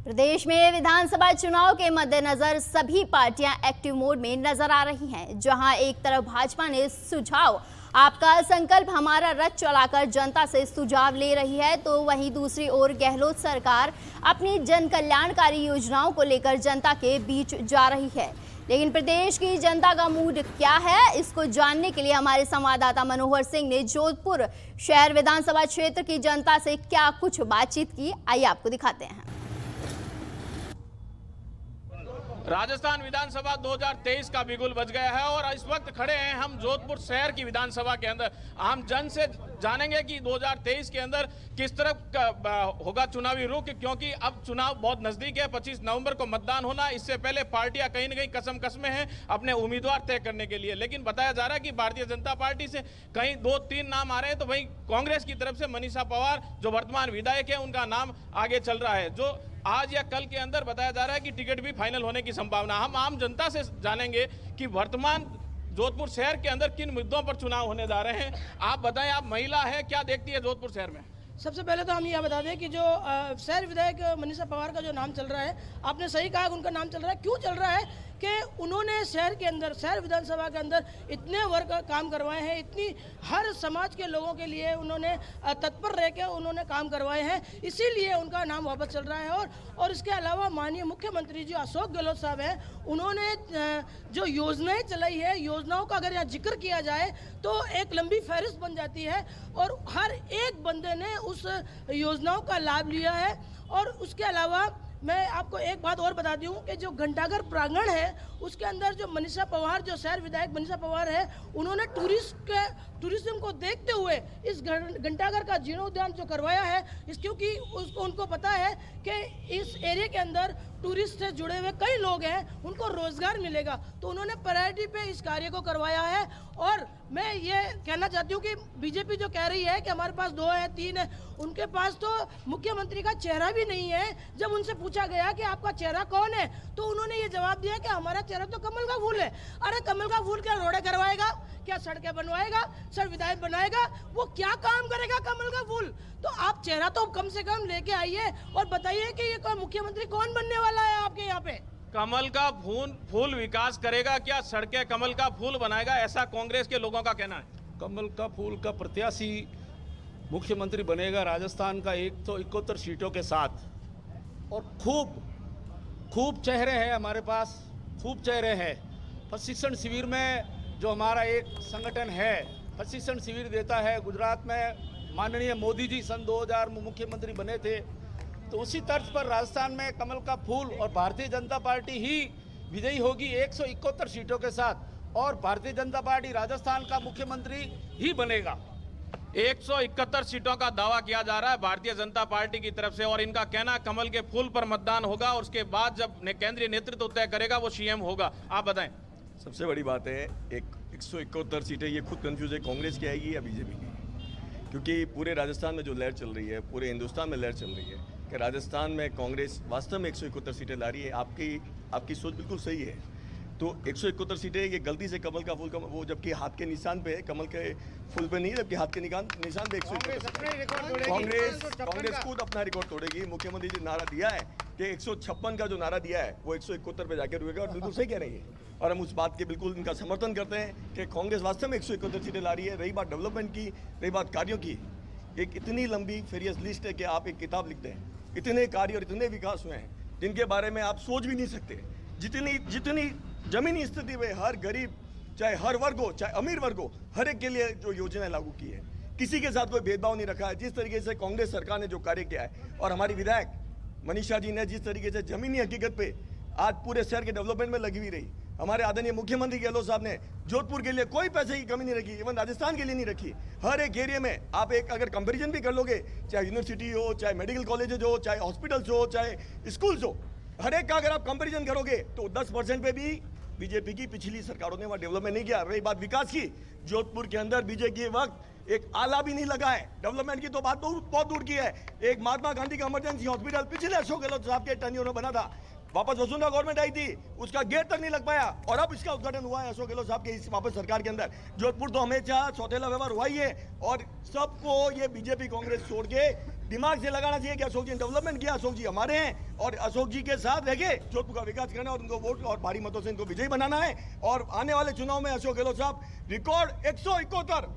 प्रदेश में विधानसभा चुनाव के मद्देनजर सभी पार्टियां एक्टिव मोड में नजर आ रही हैं। जहां एक तरफ भाजपा ने सुझाव आपका संकल्प हमारा रथ चलाकर जनता से सुझाव ले रही है, तो वहीं दूसरी ओर गहलोत सरकार अपनी जन कल्याणकारी योजनाओं को लेकर जनता के बीच जा रही है। लेकिन प्रदेश की जनता का मूड क्या है, इसको जानने के लिए हमारे संवाददाता मनोहर सिंह ने जोधपुर शहर विधानसभा क्षेत्र की जनता से क्या कुछ बातचीत की, आइए आपको दिखाते हैं। राजस्थान विधानसभा 2023 का बिगुल बज गया है और इस वक्त खड़े हैं हम जोधपुर शहर की विधानसभा के अंदर। आम जन से जानेंगे कि 2023 के अंदर किस तरह होगा चुनावी रुख, क्योंकि अब चुनाव बहुत नजदीक है। 25 नवंबर को मतदान होना, इससे पहले पार्टियां कहीं न कहीं कसम कसमें हैं अपने उम्मीदवार तय करने के लिए। लेकिन बताया जा रहा है कि भारतीय जनता पार्टी से कहीं 2-3 नाम आ रहे हैं, तो वहीं कांग्रेस की तरफ से मनीषा पवार जो वर्तमान विधायक है उनका नाम आगे चल रहा है, जो आज या कल के अंदर बताया जा रहा है कि टिकट भी फाइनल होने की संभावना। हम आम जनता से जानेंगे कि वर्तमान जोधपुर शहर के अंदर किन मुद्दों पर चुनाव होने जा रहे हैं। आप बताएं, आप महिला है, क्या देखती है जोधपुर शहर में? सबसे पहले तो हम यह बता दें कि जो शहर विधायक मनीषा पवार का जो नाम चल रहा है, आपने सही कहा कि उनका नाम चल रहा है। क्यों चल रहा है कि उन्होंने शहर के अंदर, शहर विधानसभा के अंदर इतने वर्क काम करवाए हैं, इतनी हर समाज के लोगों के लिए उन्होंने तत्पर रह के उन्होंने काम करवाए हैं, इसीलिए उनका नाम वापस चल रहा है। और इसके अलावा माननीय मुख्यमंत्री जी अशोक गहलोत साहब हैं, उन्होंने जो योजनाएं चलाई है, योजनाओं का अगर यहाँ जिक्र किया जाए तो एक लंबी फहरिस्त बन जाती है और हर एक बंदे ने उस योजनाओं का लाभ लिया है। और उसके अलावा मैं आपको एक बात और बता दूं कि जो घंटाघर प्रांगण है उसके अंदर जो मनीषा पवार, जो शहर विधायक मनीषा पवार है, उन्होंने टूरिज्म को देखते हुए इस घंटाघर का जीर्णोद्धार जो करवाया है, क्योंकि उनको पता है कि इस एरिया के अंदर टूरिस्ट से जुड़े हुए कई लोग हैं, उनको रोजगार मिलेगा, तो उन्होंने प्रायोरिटी पे इस कार्य को करवाया है। और मैं ये कहना चाहती हूँ कि बीजेपी जो कह रही है कि हमारे पास 2 है 3 है, उनके पास तो मुख्यमंत्री का चेहरा भी नहीं है। जब उनसे पूछा गया कि आपका चेहरा कौन है, तो उन्होंने ये जवाब दिया कि हमारा चेहरा तो कमल का फूल है। अरे कमल का फूल क्या रोडे करवाएगा, क्या सड़कें बनवाएगा, सर विधायक बनाएगा, वो क्या काम करेगा कमल का फूल? तो आप चेहरा तो कम से कम लेके आइए और बताइए कि ये मुख्यमंत्री कौन बनने वाला है आपके यहाँ पे। कमल का फूल विकास करेगा क्या, सड़कें कमल का फूल बनाएगा, ऐसा कांग्रेस के लोगों का कहना है। कमल का फूल का प्रत्याशी मुख्यमंत्री बनेगा राजस्थान का 171 सीटों के साथ। और खूब चेहरे हैं हमारे पास, खूब चेहरे हैं। प्रशिक्षण शिविर में जो हमारा एक संगठन है, प्रशिक्षण शिविर देता है। गुजरात में माननीय मोदी जी सन 2000 में मुख्यमंत्री बने थे, तो उसी तर्ज पर राजस्थान में कमल का फूल और भारतीय जनता पार्टी ही विजयी होगी 171 सीटों के साथ, और भारतीय जनता पार्टी राजस्थान का मुख्यमंत्री ही बनेगा। 171 सीटों का दावा किया जा रहा है भारतीय जनता पार्टी की तरफ से, और इनका कहना कमल के फूल पर मतदान होगा और उसके बाद जब केंद्रीय नेतृत्व तय करेगा वो सीएम होगा। आप बताएं। सबसे बड़ी बात है, 171 सीटें ये खुद कंफ्यूज है, कांग्रेस की आएगी या बीजेपी की? क्योंकि पूरे राजस्थान में जो लहर चल रही है, पूरे हिंदुस्तान में लहर चल रही है कि राजस्थान में कांग्रेस वास्तव में 171 सीटें ला रही है। आपकी सोच बिल्कुल सही है। तो 171 सीटें ये गलती से कमल का फूल का वो जबकि हाथ के निशान पे है, कमल के फूल पे नहीं, जबकि हाथ के निशान पे 171। कांग्रेस खुद अपना रिकॉर्ड तोड़ेगी। मुख्यमंत्री जी नारा दिया है कि 156 का जो नारा दिया है वो 171 पे जाकर रुकेगा, और बिल्कुल सही कह रही है। और हम उस बात के बिल्कुल इनका समर्थन करते हैं कि कांग्रेस वास्तव में 171 सीटें ला रही है। रही बात डेवलपमेंट की, रही बात कार्यों की, एक इतनी लंबी फेरियस लिस्ट है कि आप एक किताब लिखते हैं। इतने कार्य और इतने विकास हुए हैं जिनके बारे में आप सोच भी नहीं सकते। जितनी जमीनी स्थिति में हर गरीब, चाहे हर वर्ग हो, चाहे अमीर वर्ग हो, हर एक के लिए जो योजनाएं लागू की है, किसी के साथ कोई भेदभाव नहीं रखा है। जिस तरीके से कांग्रेस सरकार ने जो कार्य किया है और हमारी विधायक मनीषा जी ने जिस तरीके से जमीनी हकीकत पे आज पूरे शहर के डेवलपमेंट में लगी हुई रही, हमारे आदरणीय मुख्यमंत्री गहलोत साहब ने जोधपुर के लिए कोई पैसे की कमी नहीं रखी, इवन राजस्थान के लिए नहीं रखी। हर एक एरिया में आप एक अगर कंपैरिजन भी कर लोगे, चाहे यूनिवर्सिटी हो, चाहे मेडिकल कॉलेजेज हो, चाहे हॉस्पिटल्स हो, चाहे स्कूल्स हो, हर एक का अगर आप कंपैरिजन करोगे तो 10% पे भी बीजेपी की पिछली सरकारों ने वहाँ डेवलपमेंट नहीं किया। रही बात विकास की, जोधपुर के अंदर बीजेपी के वक्त एक आला भी नहीं लगा है। डेवलपमेंट की तो बात बहुत दूर की है। एक महात्मा गांधी का इमरजेंसी हॉस्पिटल पिछले अशोक गहलोत साहब के टर्नियर में बना था, वापस वसुंधरा गवर्नमेंट आई थी, उसका गेट तक नहीं लग पाया, और अब इसका उद्घाटन हुआ है अशोक गहलोत साहब के इस वापस सरकार के अंदर। जोधपुर तो हमेशा सौतेला व्यवहार हुआ ही है, और सबको ये बीजेपी कांग्रेस छोड़ के दिमाग से लगाना चाहिए कि अशोक जी ने डेवलपमेंट किया, अशोक जी हमारे हैं और अशोक जी के साथ रह के जोधपुर का विकास करना है और उनको वोट और भारी मतों से इनको विजयी बनाना है। और आने वाले चुनाव में अशोक गहलोत साहब रिकॉर्ड 171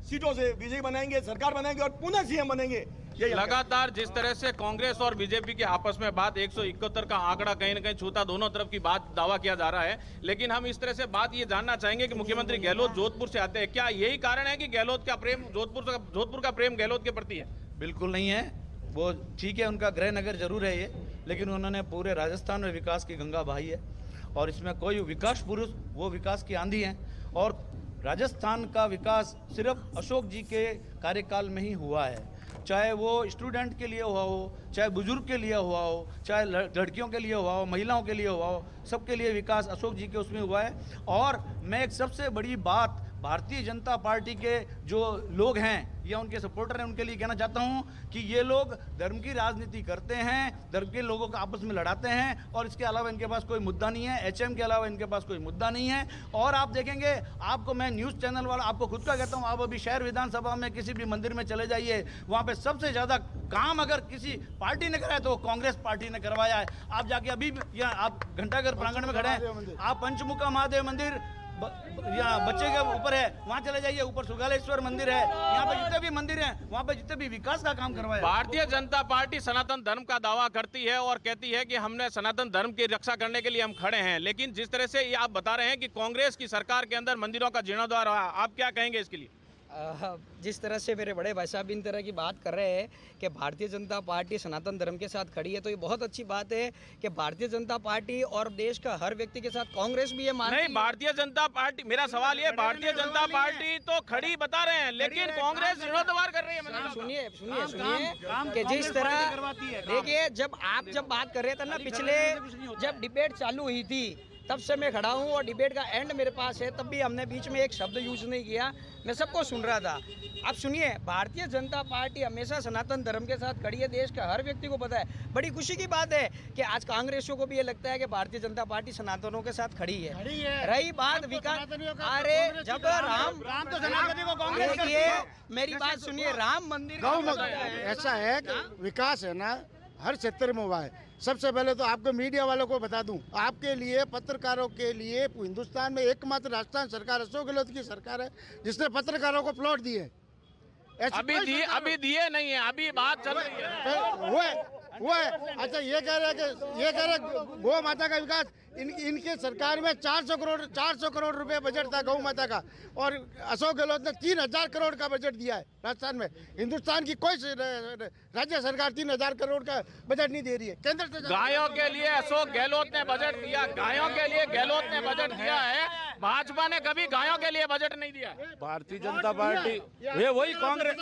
सीटों से विजयी बनाएंगे, सरकार बनाएंगे और पुनः सीएम बनेंगे। लगातार जिस तरह से कांग्रेस और बीजेपी के आपस में बात 171 का आंकड़ा कहीं न कहीं छूता, दोनों तरफ की बात दावा किया जा रहा है, लेकिन हम इस तरह से बात ये जानना चाहेंगे कि मुख्यमंत्री गहलोत जोधपुर से आते हैं, क्या यही कारण है कि गहलोत का प्रेम जोधपुर का प्रेम गहलोत के प्रति है? बिल्कुल नहीं है। वो ठीक है, उनका गृह नगर जरूर है ये, लेकिन उन्होंने पूरे राजस्थान में विकास की गंगा बहाई है और इसमें कोई विकास पुरुष वो विकास की आंधी है। और राजस्थान का विकास सिर्फ अशोक जी के कार्यकाल में ही हुआ है, चाहे वो स्टूडेंट के लिए हुआ हो, चाहे बुजुर्ग के लिए हुआ हो, चाहे लड़कियों के लिए हुआ हो, महिलाओं के लिए हुआ हो, सबके लिए विकास अशोक जी के उसमें हुआ है। और मैं एक सबसे बड़ी बात भारतीय जनता पार्टी के जो लोग हैं या उनके सपोर्टर हैं उनके लिए कहना चाहता हूं कि ये लोग धर्म की राजनीति करते हैं, धर्म के लोगों को आपस में लड़ाते हैं और इसके अलावा इनके पास कोई मुद्दा नहीं है। एचएम के अलावा इनके पास कोई मुद्दा नहीं है। और आप देखेंगे, आपको मैं न्यूज़ चैनल वाला आपको खुद का कहता हूं, आप अभी शहर विधानसभा में किसी भी मंदिर में चले जाइए, वहाँ पे सबसे ज़्यादा काम अगर किसी पार्टी ने कराया तो कांग्रेस पार्टी ने करवाया है। आप जाके अभी या आप घंटाघर प्रांगण में खड़े हैं, आप पंचमुखा महादेव मंदिर यहाँ बच्चे के ऊपर है, वहाँ चले जाइए, ऊपर सुगालेश्वर मंदिर है, यहाँ पे जितने भी मंदिर हैं वहाँ पे जितने भी विकास का काम करवाया। भारतीय जनता पार्टी सनातन धर्म का दावा करती है और कहती है कि हमने सनातन धर्म की रक्षा करने के लिए हम खड़े हैं, लेकिन जिस तरह से ये आप बता रहे हैं कि कांग्रेस की सरकार के अंदर मंदिरों का जीर्णोद्धार हुआ, आप क्या कहेंगे इसके लिए? जिस तरह से मेरे बड़े भाई साहब इन तरह की बात कर रहे हैं कि भारतीय जनता पार्टी सनातन धर्म के साथ खड़ी है, तो ये बहुत अच्छी बात है कि भारतीय जनता पार्टी और देश का हर व्यक्ति के साथ कांग्रेस भी ये मानती है। नहीं, भारतीय जनता पार्टी, मेरा सवाल ये, भारतीय जनता पार्टी तो खड़ी बता रहे हैं, लेकिन कांग्रेस जीर्णोद्धार कर रही है। सुनिए सुनिए सुनिए कि जिस तरह देखिए, जब बात कर रहे थे ना, पिछले जब डिबेट चालू हुई थी तब से मैं खड़ा हूँ और डिबेट का एंड मेरे पास है, तब भी हमने बीच में एक शब्द यूज नहीं किया, मैं सबको सुन रहा था। अब सुनिए, भारतीय जनता पार्टी हमेशा सनातन धर्म के साथ खड़ी है, देश का हर व्यक्ति को पता है। बड़ी खुशी की बात है कि आज कांग्रेसियों को भी ये लगता है कि भारतीय जनता पार्टी सनातनों के साथ खड़ी है। रही बात विकास, अरे जब राम तो सनातनी को कांग्रेस, देखिए मेरी बात सुनिए, राम मंदिर ऐसा है कि विकास है ना हर क्षेत्र में हुआ है। सबसे पहले तो आपको मीडिया वालों को बता दूं, आपके लिए, पत्रकारों के लिए हिंदुस्तान में एकमात्र राजस्थान सरकार अशोक गहलोत की सरकार है जिसने पत्रकारों को प्लॉट दिए। अभी दिए नहीं है, अभी बात चल रही है। वो है। अच्छा, ये कह रहे गौ माता का विकास, इनके सरकार में 400 करोड़ रुपए बजट था गौ माता का, और अशोक गहलोत ने 3000 करोड़ का बजट दिया है राजस्थान में। हिंदुस्तान की कोई राज्य सरकार 3000 करोड़ का बजट नहीं दे रही है। केंद्र से गायों के लिए अशोक गहलोत ने बजट दिया, गायों के लिए गहलोत ने बजट दिया है, भाजपा ने कभी गायों के लिए बजट नहीं दिया। भारतीय जनता पार्टी ये वही कांग्रेस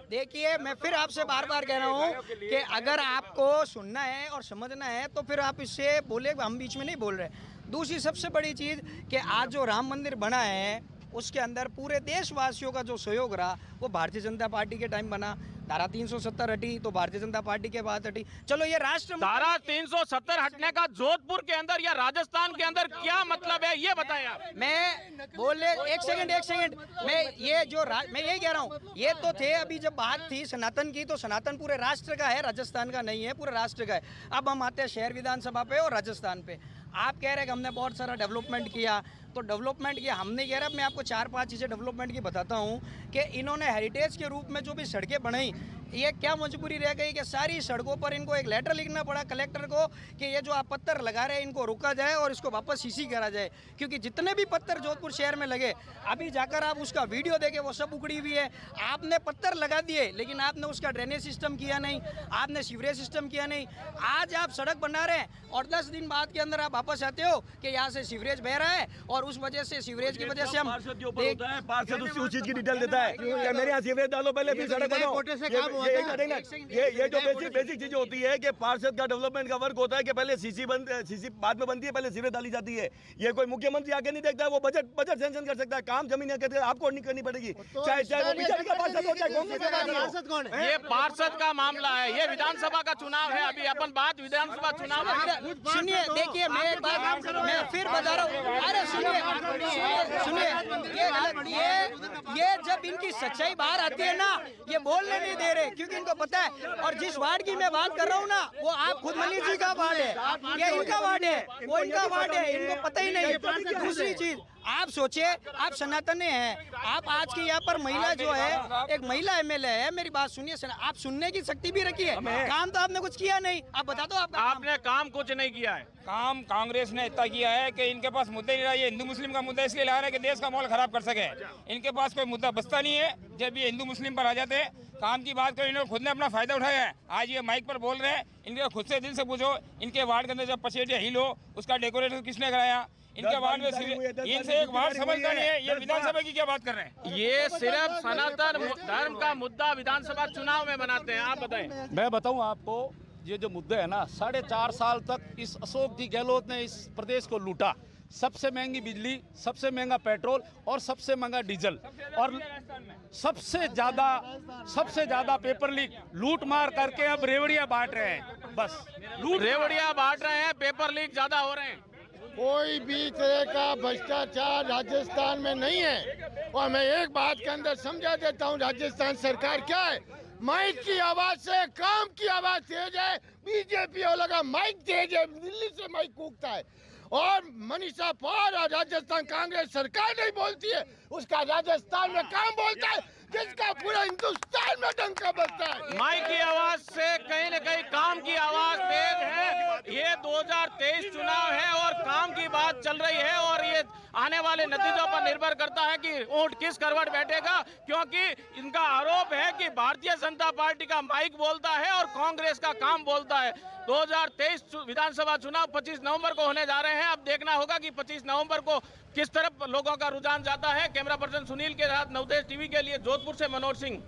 देखिए, मैं फिर आपसे बार बार कह रहा हूँ कि अगर आपको सुनना है और समझना है तो फिर आप इससे बोले, हम बीच में नहीं बोल रहे। दूसरी सबसे बड़ी चीज़ कि आज जो राम मंदिर बना है उसके अंदर पूरे देशवासियों का जो सहयोग रहा वो भारतीय जनता पार्टी के टाइम बना। धारा 370 हटी तो भारतीय जनता पार्टी के बाद हटी। चलो ये राष्ट्र, धारा 370 हटने का जोधपुर के अंदर या राजस्थान के अंदर क्या मतलब है, ये बताएं आप। मैं बोले एक सेकंड, मैं यही कह रहा हूँ, ये तो थे अभी जब बात थी सनातन की, तो सनातन पूरे राष्ट्र का है, राजस्थान का नहीं है, पूरे राष्ट्र का है। अब हम आते हैं शहर विधानसभा पे और राजस्थान पे। आप कह रहे हैं कि हमने बहुत सारा डेवलपमेंट किया, तो डेवलपमेंट किया हम नहीं कह रहा। मैं आपको 4-5 चीज़ें डेवलपमेंट की बताता हूँ कि इन्होंने हेरिटेज के रूप में जो भी सड़कें बनाई, ये क्या मजबूरी रह गई कि सारी सड़कों पर इनको एक लेटर लिखना पड़ा कलेक्टर को कि ये जो आप पत्थर लगा रहे हैं इनको रोका जाए और इसको वापस सीसी करा जाए, क्योंकि जितने भी पत्थर जोधपुर शहर में लगे, अभी जाकर आप उसका वीडियो देखें, वो सब उखड़ी हुई है। आपने पत्थर लगा दिए लेकिन आपने उसका ड्रेनेज सिस्टम किया नहीं, आपने सीवरेज सिस्टम किया नहीं। आज आप सड़क बना रहे हैं और 10 दिन बाद के अंदर आप वापस आते हो कि यहाँ से सीवरेज बह रहा है और उस वजह से सीवरेज की वजह से हम पार्षद उस चीज की डिटेल देता है कि मेरे यहाँ सीवरेज डालो पहले फिर सड़क बनाओ। ये जो बेसिक चीजें होती है कि पार्षद का डेवलपमेंट का वर्क होता है कि पहले सीसी बाद में बनती है, पहले सीवरेज डाली जाती है। ये कोई मुख्यमंत्री आके नहीं देखता है, वो बजट सेंक्शन कर सकता है, काम जमीन आपको नहीं करनी पड़ेगी, चाहे वो बीजेपी का पार्षद हो चाहे कांग्रेस का पार्षद कौन है। ये पार्षद का मामला है, ये विधानसभा का चुनाव है। अभी अपन बात विधानसभा चुनाव सुनिए, देखिए मैं एक बात मैं फिर बता रहा हूँ। अरे सुनिए, ये जब इनकी सच्चाई बाहर आती है ना, ये बोलने नहीं दे रहे क्योंकि इनको पता है। और जिस वार्ड की मैं बात कर रहा हूँ ना, वो आप खुद मनीष जी का वार्ड है, ये इनका वार्ड है, वो इनका वार्ड है, इनको पता ही नहीं। दूसरी चीज आप सोचिए, आप सनातन हैं, आप आज की यहाँ पर महिला जो है, एक महिला एमएलए है, मेरी बात सुनिए, आप सुनने की शक्ति भी रखी है, काम तो आपने कुछ किया नहीं। आप बता दो आपने काम कुछ नहीं किया है। काम कांग्रेस ने इतना किया है कि इनके पास मुद्दे नहीं रहा। ये हिंदू मुस्लिम का मुद्दा इसलिए ला रहे हैं कि देश का माहौल खराब कर सके। इनके पास कोई मुद्दा बचता नहीं है। जब ये हिंदू मुस्लिम पर आ जाते हैं, काम की बात करें, इन्होंने खुद ने अपना फायदा उठाया है। आज ये माइक पर बोल रहे हैं, इनके खुद से दिल से पूछो, इनके वार्ड के अंदर जब पसेटिया हिल हो, उसका डेकोरेशन किसने कराया? इनके वार्ड में इनसे एक वार्ड समझता नहीं है। ये विधानसभा की क्या बात कर रहे हैं? ये सिर्फ सनातन धर्म का मुद्दा विधानसभा चुनाव में बनाते हैं। आप बताएं। मैं बताऊं आपको, ये जो मुद्दे है ना, 4.5 साल तक इस अशोक जी गहलोत ने इस प्रदेश को लूटा। सबसे महंगी बिजली, सबसे महंगा पेट्रोल और सबसे महंगा डीजल, और सबसे ज्यादा पेपर लीक लूट मार करके अब रेवड़िया बांट रहे हैं। बस रेवड़िया बांट रहे हैं, पेपर लीक ज्यादा हो रहे हैं। कोई भी तरह का भ्रष्टाचार राजस्थान में नहीं है। और मैं एक बात के अंदर समझा देता हूँ, राजस्थान सरकार क्या है। माइक की आवाज से काम की आवाज तेज है। बीजेपी वालों का माइक तेज है, दिल्ली से माइक कूकता है। और मनीषा पवार और राजस्थान कांग्रेस सरकार नहीं बोलती है, उसका राजस्थान में काम बोलता है, जिसका पूरा हिंदुस्तान में डंका बजता है। माइक की आवाज से कहीं न कहीं काम की आवाज तेज है। ये 2023 चुनाव है और काम की बात चल रही है, और ये आने वाले नतीजों पर निर्भर करता है कि ऊंट किस करवट बैठेगा। क्योंकि इनका आरोप है कि भारतीय जनता पार्टी का माइक बोलता है और कांग्रेस का काम बोलता है। 2023 विधानसभा चुनाव 25 नवंबर को होने जा रहे हैं। अब देखना होगा कि 25 नवंबर को किस तरफ लोगों का रुझान जाता है। कैमरा पर्सन सुनील के साथ नवतेज टीवी के लिए जोधपुर से मनोज सिंह।